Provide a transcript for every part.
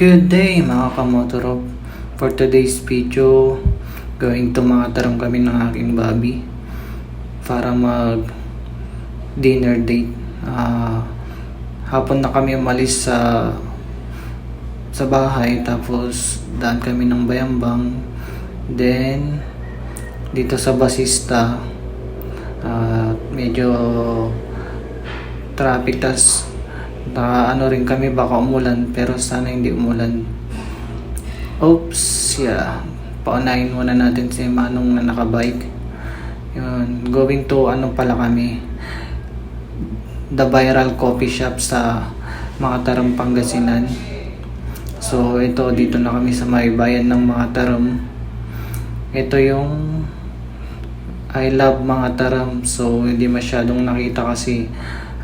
Good day mga kamotorop. For today's video, going to mga tarong kami ng aking babi para mag dinner date. Hapon na kami umalis sa bahay, tapos daan kami ng Bayambang. Then dito sa Basista, medyo traffic, tas ano rin kami, baka umulan, pero sana hindi umulan. Oops, yeah. Paunahin muna natin si Manong na nakabike. Yun, going to pala kami, The Viral Coffee Shop sa Makatarong, Pangasinan. So ito, dito na kami sa may bayan ng Makatarong. Ito yung I love Makatarong. So hindi masyadong nakita kasi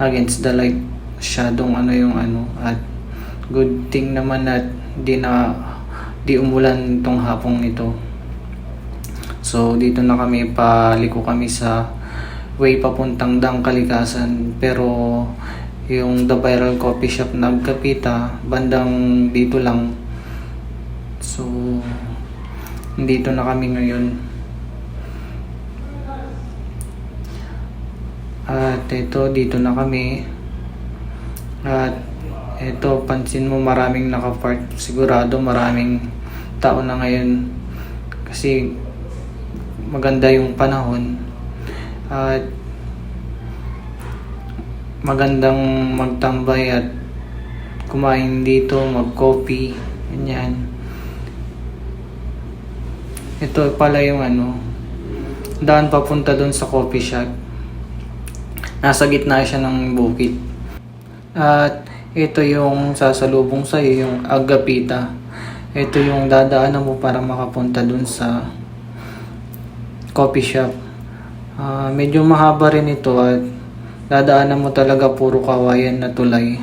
against the light, masyadong at good thing naman at di umulan tong hapong ito. So dito na kami, paliko kami sa way papuntang Dang Kalikasan, pero yung The Viral Coffee Shop nagkapita bandang dito lang. So dito na kami ngayon. At ito, dito na kami. At ito, pansin mo, maraming nakapark. Sigurado maraming tao na ngayon kasi maganda yung panahon at magandang magtambay at kumain dito, mag-coffee, ganyan. Ito pala yung daan papunta doon sa coffee shop. Nasa gitna siya ng bukid. At ito yung sasalubong sa iyo, yung Agapita. Ito yung dadaanan mo para makapunta dun sa coffee shop. Medyo mahaba rin ito at dadaanan mo talaga puro kawayan na tulay.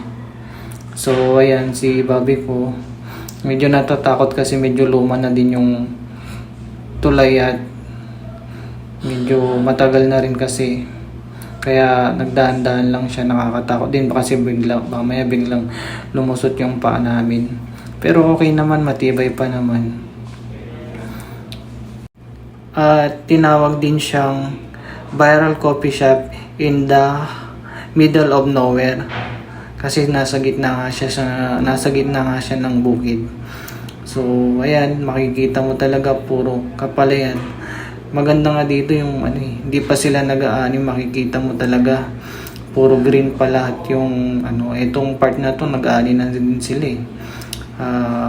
So ayan, si Bobby ko medyo natatakot kasi medyo luma na din yung tulay at medyo matagal na rin kasi. Kaya nagdaan-daan lang siya, nakakatakot din kasi mamaya biglang lumusot yung paa namin. Pero okay naman, matibay pa naman. At tinawag din siyang Viral Coffee Shop in the middle of nowhere. Kasi nasa gitna nga siya ng bukid. So ayan, makikita mo talaga puro kapalayan. Maganda nga dito yung hindi pa sila nag-aani, makikita mo talaga puro green pa lahat yung itong part na to, nag-aani na din sila.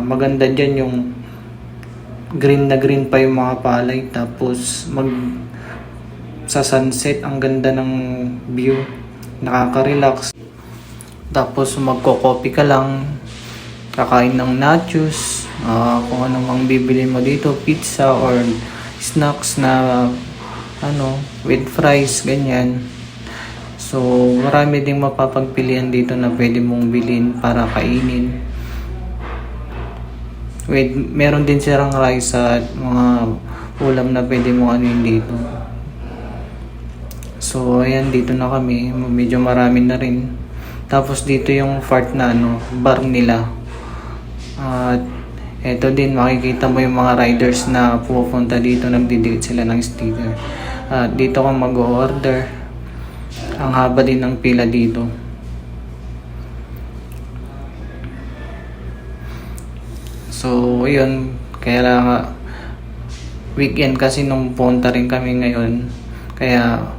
Maganda diyan yung green na green pa yung mga palay, tapos sa sunset, ang ganda ng view, nakaka-relax. Tapos magko-coffee ka lang, kakain ng nachos, kung ano mang bibili mo dito, pizza or snacks na with fries, ganyan. So marami ding mapapagpilian dito na pwede mong bilhin para kainin. Meron din silang rice at mga ulam na pwede mong dito. So ayan, dito na kami, medyo marami na rin. Tapos dito yung part na bar nila. At eto din, makikita mo yung mga riders na pupunta dito, nagdidikit sila ng sticker. Dito ka mag-order. Ang haba din ng pila dito. So, yun. Kaya weekend kasi nung punta rin kami ngayon. Kaya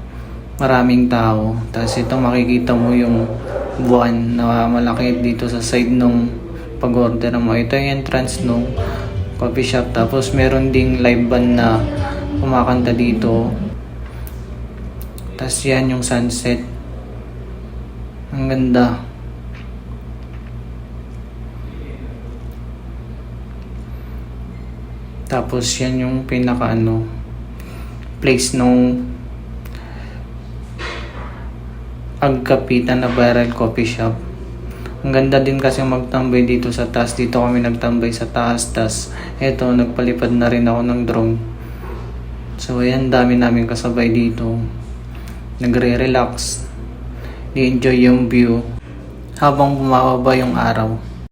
maraming tao. Tapos ito, makikita mo yung buwan na malaki dito sa side nung pag-order mo. Ito yung entrance nung coffee shop. Tapos meron ding live band na kumakanta dito. Tapos yan yung sunset. Ang ganda. Tapos yan yung pinaka place nung Agapita na Viral Coffee Shop. Ang ganda din kasi magtambay dito sa taas. Dito kami nagtambay sa taas. Tas eto, nagpalipad na rin ako ng drone. So ayan, dami namin kasabay dito. Nagre-relax. Ni-enjoy yung view habang bumababa yung araw.